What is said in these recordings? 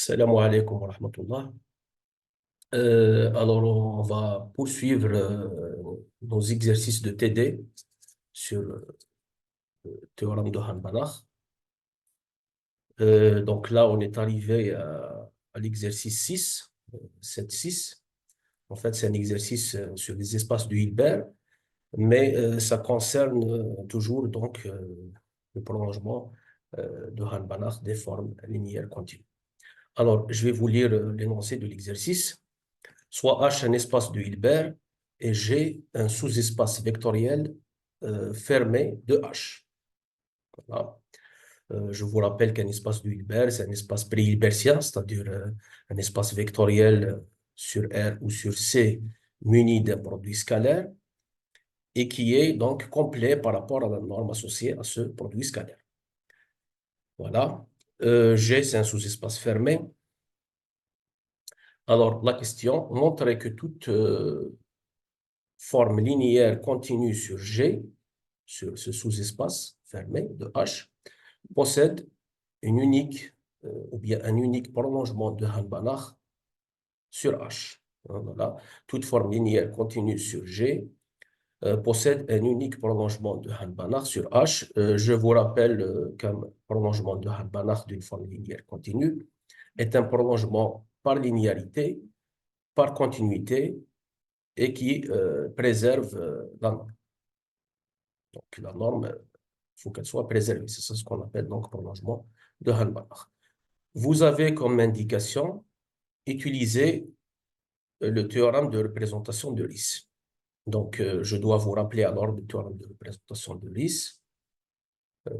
Salam alaikum wa rahmatullah. Alors, on va poursuivre nos exercices de TD sur le théorème de Han-Banach. Donc là, on est arrivé à l'exercice 6, 7-6. En fait, c'est un exercice sur les espaces de Hilbert, mais ça concerne toujours donc le prolongement de Han-Banach des formes linéaires continues. Alors, je vais vous lire l'énoncé de l'exercice. Soit H un espace de Hilbert et G un sous-espace vectoriel fermé de H. Voilà. Je vous rappelle qu'un espace de Hilbert, c'est un espace pré-hilbertien, c'est-à-dire un espace vectoriel sur R ou sur C muni d'un produit scalaire et qui est donc complet par rapport à la norme associée à ce produit scalaire. Voilà. G, c'est un sous-espace fermé. Alors, la question montrait que toute forme linéaire continue sur G, sur ce sous-espace fermé de H, possède une unique, ou bien un unique prolongement de Han-Banach sur H. Voilà. Toute forme linéaire continue sur G possède un unique prolongement de Han-Banach sur H. Je vous rappelle qu'un prolongement de Han-Banach d'une forme linéaire continue est un prolongement par linéarité, par continuité, et qui préserve la norme. Donc, la norme, il faut qu'elle soit préservée. C'est ça ce qu'on appelle donc prolongement de Han-Banach. Vous avez comme indication utilisé le théorème de représentation de Ries. Donc, je dois vous rappeler alors le théorème de représentation de Ries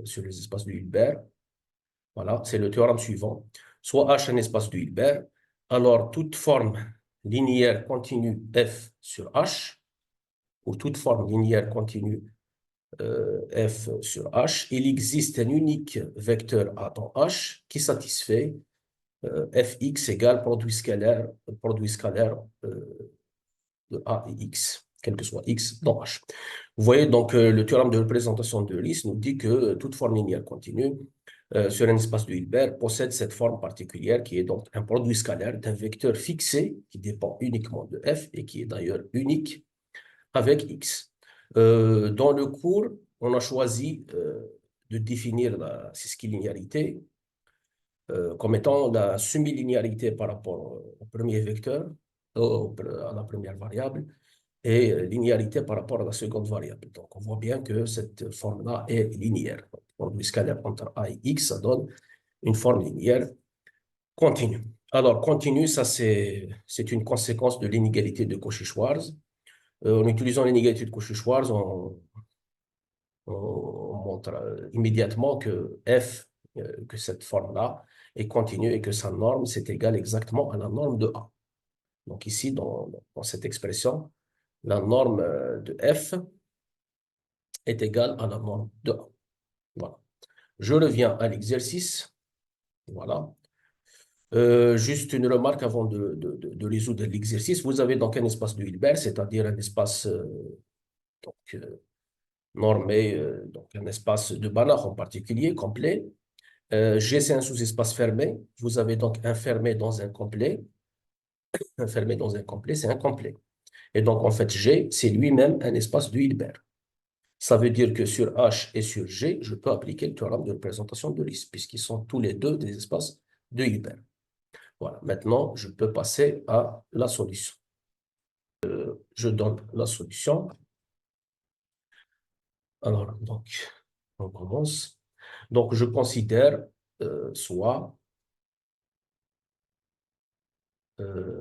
sur les espaces de Hilbert. Voilà, c'est le théorème suivant. Soit H un espace de Hilbert, alors toute forme linéaire continue F sur H, ou toute forme linéaire continue F sur H, il existe un unique vecteur A dans H qui satisfait Fx égale produit scalaire de A et X, quel que soit X dans H. Vous voyez donc le théorème de représentation de Ries nous dit que toute forme linéaire continue sur un espace de Hilbert possède cette forme particulière qui est donc un produit scalaire d'un vecteur fixé qui dépend uniquement de F et qui est d'ailleurs unique avec X. Dans le cours, on a choisi de définir la cisquilinéarité comme étant la semi-linéarité par rapport au premier vecteur, à la première variable, et linéarité par rapport à la seconde variable. Donc, on voit bien que cette forme-là est linéaire. Produit scalaire entre A et X, ça donne une forme linéaire continue. Alors, continue, ça c'est une conséquence de l'inégalité de Cauchy-Schwarz. En utilisant l'inégalité de Cauchy-Schwarz, on montre immédiatement que F, que cette forme-là est continue et que sa norme, c'est égal exactement à la norme de A. Donc ici, dans cette expression, la norme de F est égale à la norme de A. Voilà. Je reviens à l'exercice. Voilà. Juste une remarque avant de résoudre l'exercice. Vous avez donc un espace de Hilbert, c'est-à-dire un espace donc, normé, donc un espace de Banach en particulier, complet. G, c'est un sous-espace fermé. Vous avez donc un fermé dans un complet. Un fermé dans un complet, c'est un complet. Et donc, en fait, G, c'est lui-même un espace de Hilbert. Ça veut dire que sur H et sur G, je peux appliquer le théorème de représentation de Ries, puisqu'ils sont tous les deux des espaces de Hilbert. Voilà. Maintenant, je peux passer à la solution. Je donne la solution. Alors, donc, on commence. Donc, je considère soit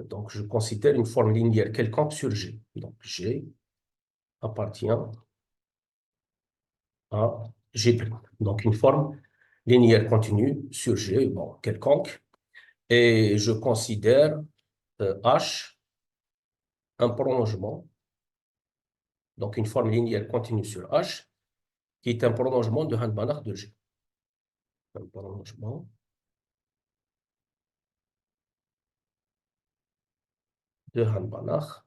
donc, je considère une forme linéaire quelconque sur G. Donc, G appartient à G'. Donc, une forme linéaire continue sur G, bon, quelconque. Et je considère H un prolongement, donc une forme linéaire continue sur H, qui est un prolongement de Han-Banach de G. Un prolongement de Han-Banach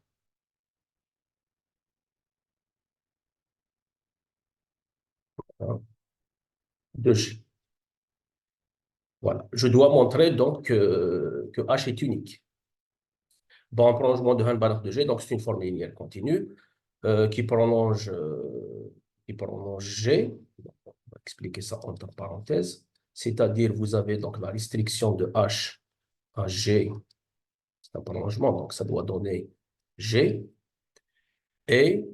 hein, de G. Voilà. Je dois montrer donc que H est unique. Bon, un prolongement de Hanbach de G, donc c'est une forme linéaire continue qui prolonge G. On va expliquer ça entre parenthèses. C'est-à-dire, vous avez donc la restriction de H à G, c'est un prolongement, donc ça doit donner G. Et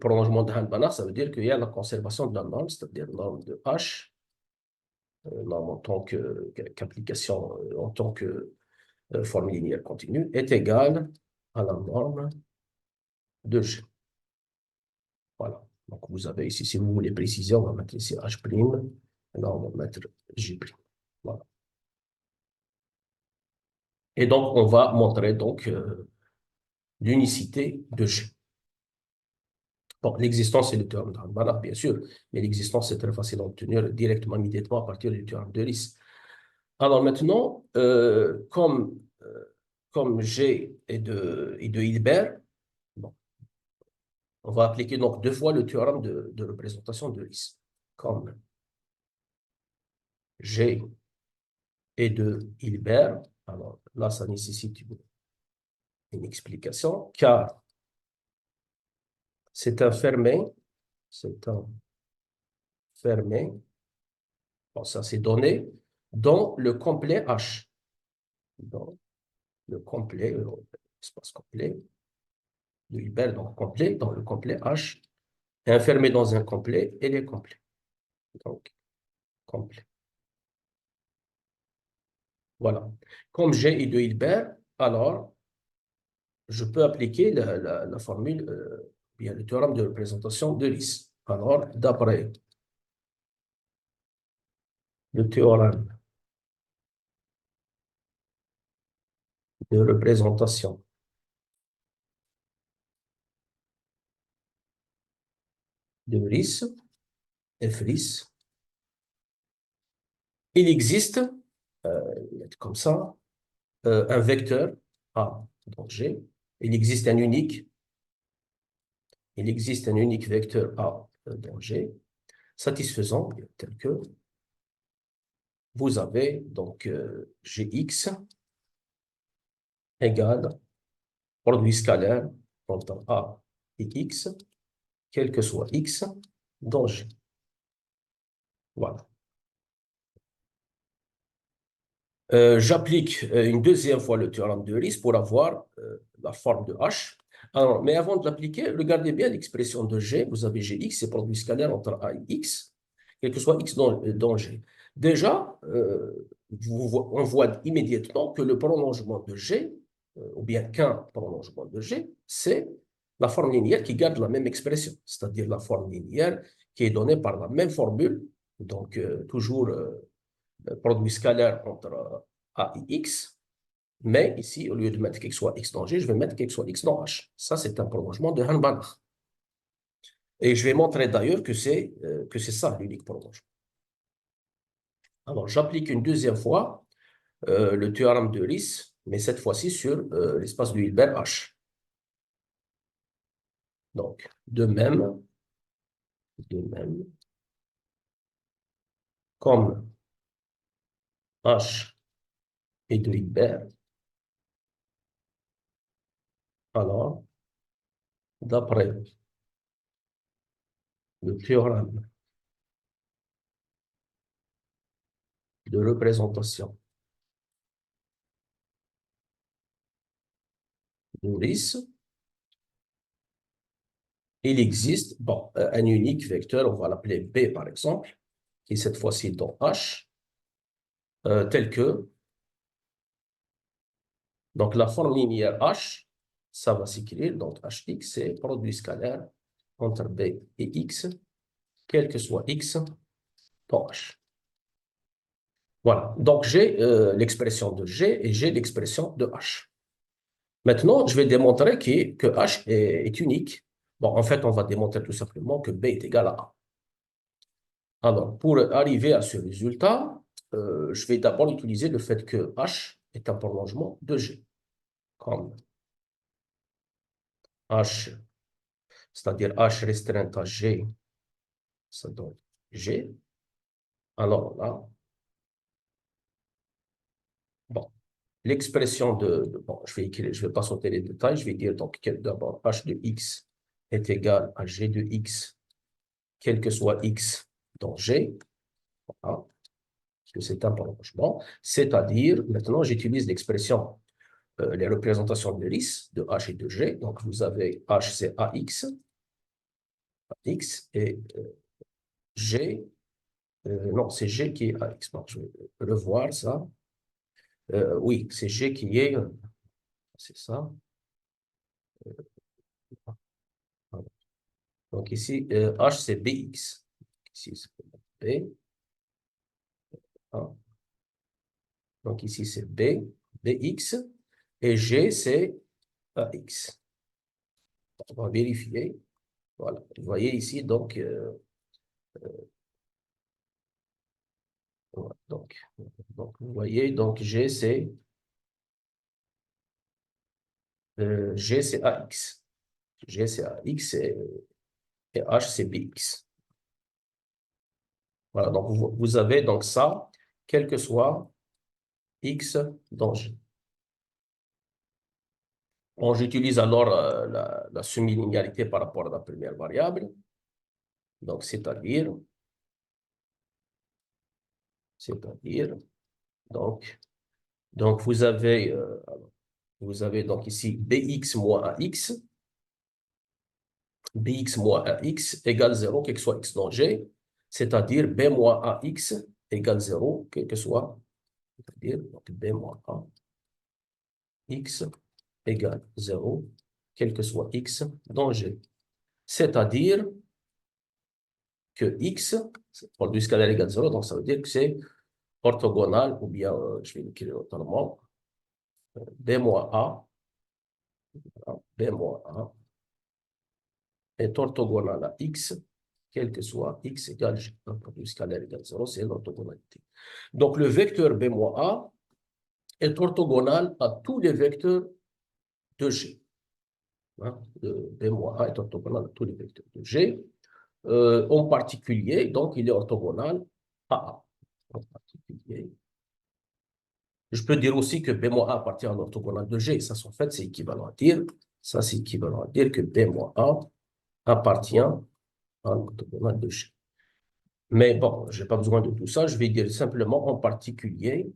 prolongement de Hanbach, ça veut dire qu'il y a la conservation de la norme, c'est-à-dire norme de H, norme en tant qu'application, en tant que forme linéaire continue, est égale à la norme de G. Voilà. Donc, vous avez ici, si vous voulez préciser, on va mettre ici H', et là, on va mettre J'. Voilà. Et donc, on va montrer donc l'unicité de G. Bon, l'existence, c'est le théorème de Banach, bien sûr, mais l'existence, c'est très facile à obtenir directement, immédiatement, à partir du théorème de Ries. Alors maintenant, comme G est de Hilbert, bon, on va appliquer donc deux fois le théorème de représentation de Ries. Comme G est de Hilbert, alors là, ça nécessite une explication, car c'est un fermé, bon, ça c'est donné, dans le complet H, dans le complet, espace complet, de Hilbert, donc complet, dans le complet H, et un fermé dans un complet, et les complets. Donc, complet. Voilà. Comme G est de Hilbert, alors, je peux appliquer la formule, bien le théorème de représentation de Ries. Alors, d'après le théorème de représentation de Ries, F Ries, il existe, comme ça, un vecteur A, donc G, il existe un unique vecteur A dans G, satisfaisant, tel que vous avez donc Gx égale produit scalaire entre A et X, quel que soit X, dans G. Voilà. J'applique une deuxième fois le théorème de Ries pour avoir la forme de H. Alors, mais avant de l'appliquer, regardez bien l'expression de G. Vous avez Gx, c'est produit scalaire entre A et X, quel que soit X dans G. Déjà, on voit immédiatement que le prolongement de G, ou bien qu'un prolongement de G, c'est la forme linéaire qui garde la même expression, c'est-à-dire la forme linéaire qui est donnée par la même formule, donc toujours produit scalaire entre A et X, mais ici, au lieu de mettre quelque soit X dans G, je vais mettre quelque soit X dans H. Ça, c'est un prolongement de Hanbach. Et je vais montrer d'ailleurs que c'est ça l'unique prolongement. Alors, j'applique une deuxième fois le théorème de Ries, mais cette fois-ci sur l'espace de Hilbert H. Donc, de même, comme H est de Hilbert, alors, d'après le théorème de représentation de Ries, il existe bon, un unique vecteur, on va l'appeler B par exemple, qui est cette fois-ci dans H, tel que, donc la forme linéaire H, ça va s'écrire, donc Hx, c'est produit scalaire entre B et X, quel que soit X dans H. Voilà, donc j'ai l'expression de G et j'ai l'expression de H. Maintenant, je vais démontrer que H est unique. Bon, en fait, on va démontrer tout simplement que B est égal à A. Alors, pour arriver à ce résultat, je vais d'abord utiliser le fait que H est un prolongement de G. Comme H, c'est-à-dire H restreint à G, ça donne G. Alors là, l'expression bon, je vais pas sauter les détails, je vais dire donc d'abord h de x est égal à g de x, quel que soit x dans g, voilà, parce que c'est un prolongement, c'est-à-dire, maintenant j'utilise l'expression, les représentations de Lis, de h et de g, donc vous avez h c'est ax, et g, non, c'est g qui est ax, bon, je vais revoir ça, oui, c'est g qui est, c'est ça, donc ici, h c'est bx, ici c'est b, hein. Donc ici c'est b, bx, et g c'est ax. On va vérifier, voilà, vous voyez ici, donc, voilà, donc vous voyez, donc g c'est ax, g c'est ax et h c'est bx. Voilà, donc vous avez donc ça, quel que soit x dans g. Bon, j'utilise alors la semi-linéarité par rapport à la première variable. Donc, c'est-à-dire, donc vous avez donc ici bx moins ax, bx moins ax égale 0, quel que soit x dans g, c'est-à-dire b moins ax égale 0, quel que soit, c'est-à-dire donc b moins ax égale 0, quel que soit x dans g. C'est-à-dire que x, pour du scalaire égale 0, donc ça veut dire que c'est orthogonal, ou bien, je vais l'écrire autrement, b moins a, b moins a est orthogonal à x, quel que soit x égale g. Donc, du scalaire égale 0, c'est l'orthogonalité. Donc, le vecteur b moins a est orthogonal à tous les vecteurs de g. Hein, b moins a est orthogonal à tous les vecteurs de g. En particulier, donc, il est orthogonal à a. En particulier. Je peux dire aussi que b moins a appartient à l'orthogonal de g. Ça, en fait, c'est équivalent à dire, ça, c'est équivalent à dire que b moins a appartient à l'orthogonal de g. Mais bon, je n'ai pas besoin de tout ça. Je vais dire simplement en particulier,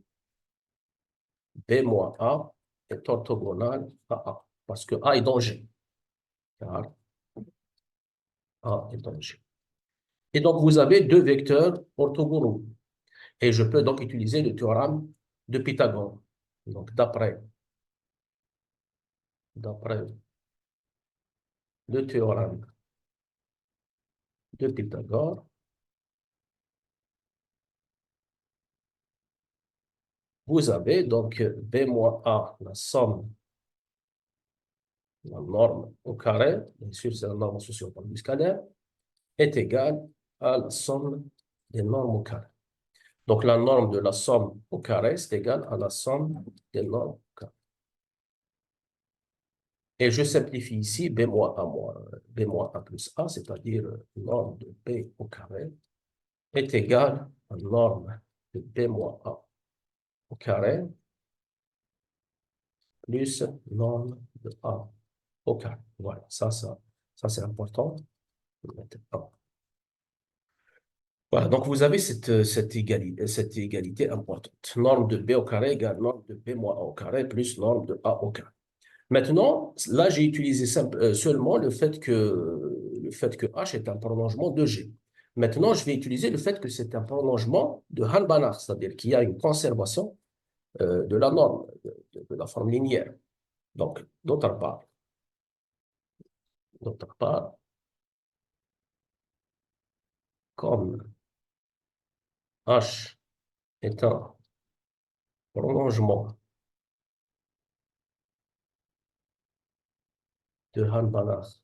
b moins a est orthogonal à a. Parce que a est dans g. Car a est dans g. Et donc, vous avez deux vecteurs orthogonaux. Et je peux donc utiliser le théorème de Pythagore. Donc, d'après le théorème de Pythagore, vous avez donc b moins a, la somme, la norme au carré, bien sûr c'est la norme associée au du scalaire, est égale à la somme des normes au carré. Donc la norme de la somme au carré, c'est égal à la somme des normes au carré. Et je simplifie ici b moins a plus a, c'est-à-dire norme de b au carré, est égale à norme de b moins a au carré plus norme de a au carré. Voilà, ça c'est important. Voilà, donc vous avez cette égalité importante. Norme de b au carré égale norme de b moins a au carré plus norme de a au carré. Maintenant, là, j'ai utilisé seulement le fait que h est un prolongement de g. Maintenant, je vais utiliser le fait que c'est un prolongement de Hahn-Banach, c'est-à-dire qu'il y a une conservation de la norme, de la forme linéaire. Donc, d'autre part, comme h est un prolongement de Hahn-Banach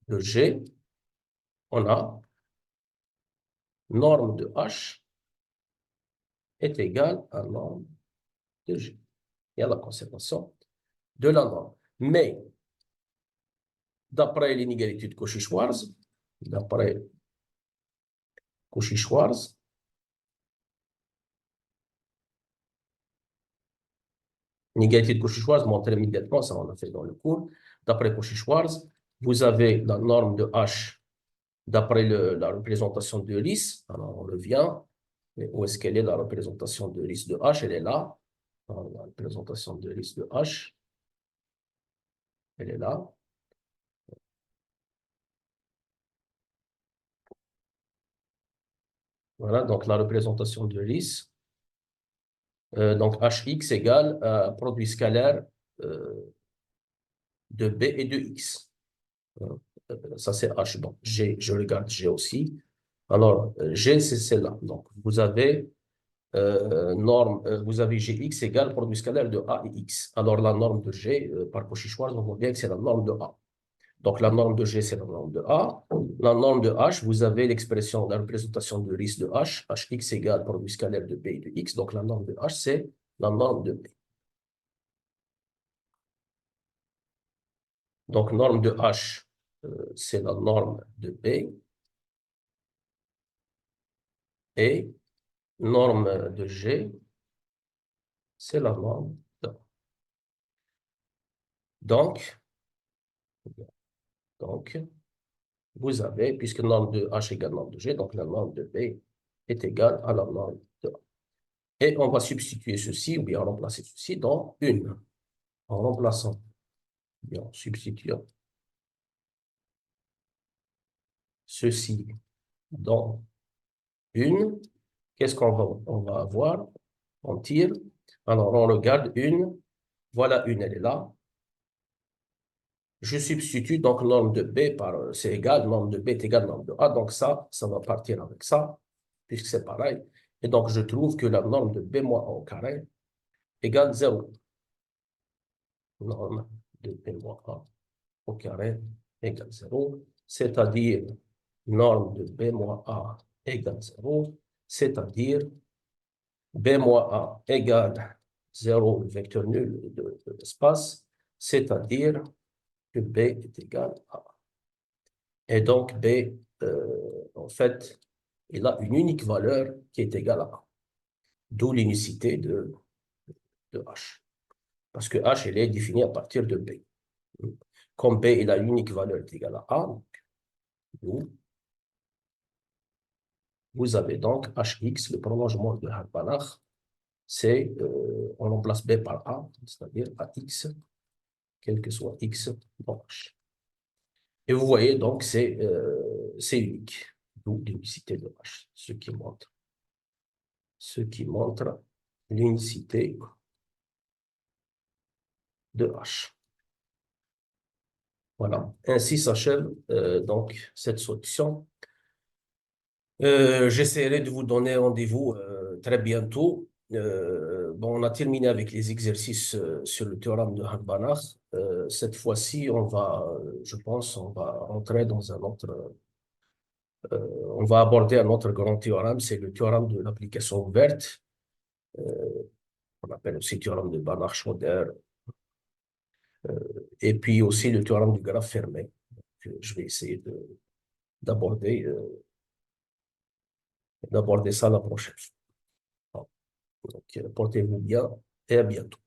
de G, on a norme de H est égale à norme de G. Il y a la conservation de la norme. Mais, d'après l'inégalité de Cauchy-Schwarz, Inégalité de Cauchy-Schwarz, montrée immédiatement, ça on a fait dans le cours. D'après Cauchy-Schwarz, vous avez la norme de H d'après la représentation de Lis. Alors, on revient. Et où est-ce qu'elle est, la représentation de Lis de H? Elle est là. Alors, la représentation de Lis de H, elle est là. Voilà, donc la représentation de Lis. Donc, Hx égale produit scalaire de B et de X. Ça, c'est H. Bon, G, je regarde G aussi. Alors, G, c'est celle-là. Donc, vous avez vous avez Gx égale produit scalaire de A et X. Alors, la norme de G, par Cauchy-Schwarz, on voit bien que c'est la norme de A. Donc, la norme de G, c'est la norme de A. La norme de H, vous avez l'expression, la représentation de risque de H. Hx égale produit scalaire de B et de X. Donc, la norme de H, c'est la norme de B. Donc, norme de H, c'est la norme de B. Et norme de G, c'est la norme de A. Donc, vous avez, puisque norme de H égale norme de G, donc la norme de B est égale à la norme de A. Et on va substituer ceci, ou bien remplacer ceci dans une. En remplaçant, bien, en substituant ceci dans une, qu'est-ce on va avoir? On tire. Alors, on regarde une. Voilà une, elle est là. Je substitue donc norme de B par, c'est égal, norme de B est égal norme de A. Donc ça va partir avec ça, puisque c'est pareil. Et donc, je trouve que la norme de B moins A au carré égale 0. Norme de B moins A au carré égale 0. C'est-à-dire, norme de B moins A égale 0. C'est-à-dire, B moins A égale 0, le vecteur nul de l'espace. C'est-à-dire que B est égal à A. Et donc, B, en fait, il a une unique valeur qui est égale à A. D'où l'unicité de H. Parce que H, elle est définie à partir de B. Comme B, il a une unique valeur qui est égale à A, vous avez donc Hx, le prolongement de Hart-Banach, c'est, on remplace B par A, c'est-à-dire AX, quel que soit X dans H. Et vous voyez donc, c'est unique, d'où l'unicité de H, ce qui montre l'unicité de H. Voilà. Ainsi s'achève donc cette solution. J'essaierai de vous donner rendez-vous très bientôt. Bon, on a terminé avec les exercices sur le théorème de Hart-Banach. Cette fois-ci, je pense, on va rentrer dans un autre, on va aborder un autre grand théorème, c'est le théorème de l'application ouverte. On appelle aussi le théorème de Banach-Schroeder. Et puis aussi le théorème du graphe fermé, que je vais essayer d'aborder ça la prochaine fois. Donc, portez-vous bien et à bientôt.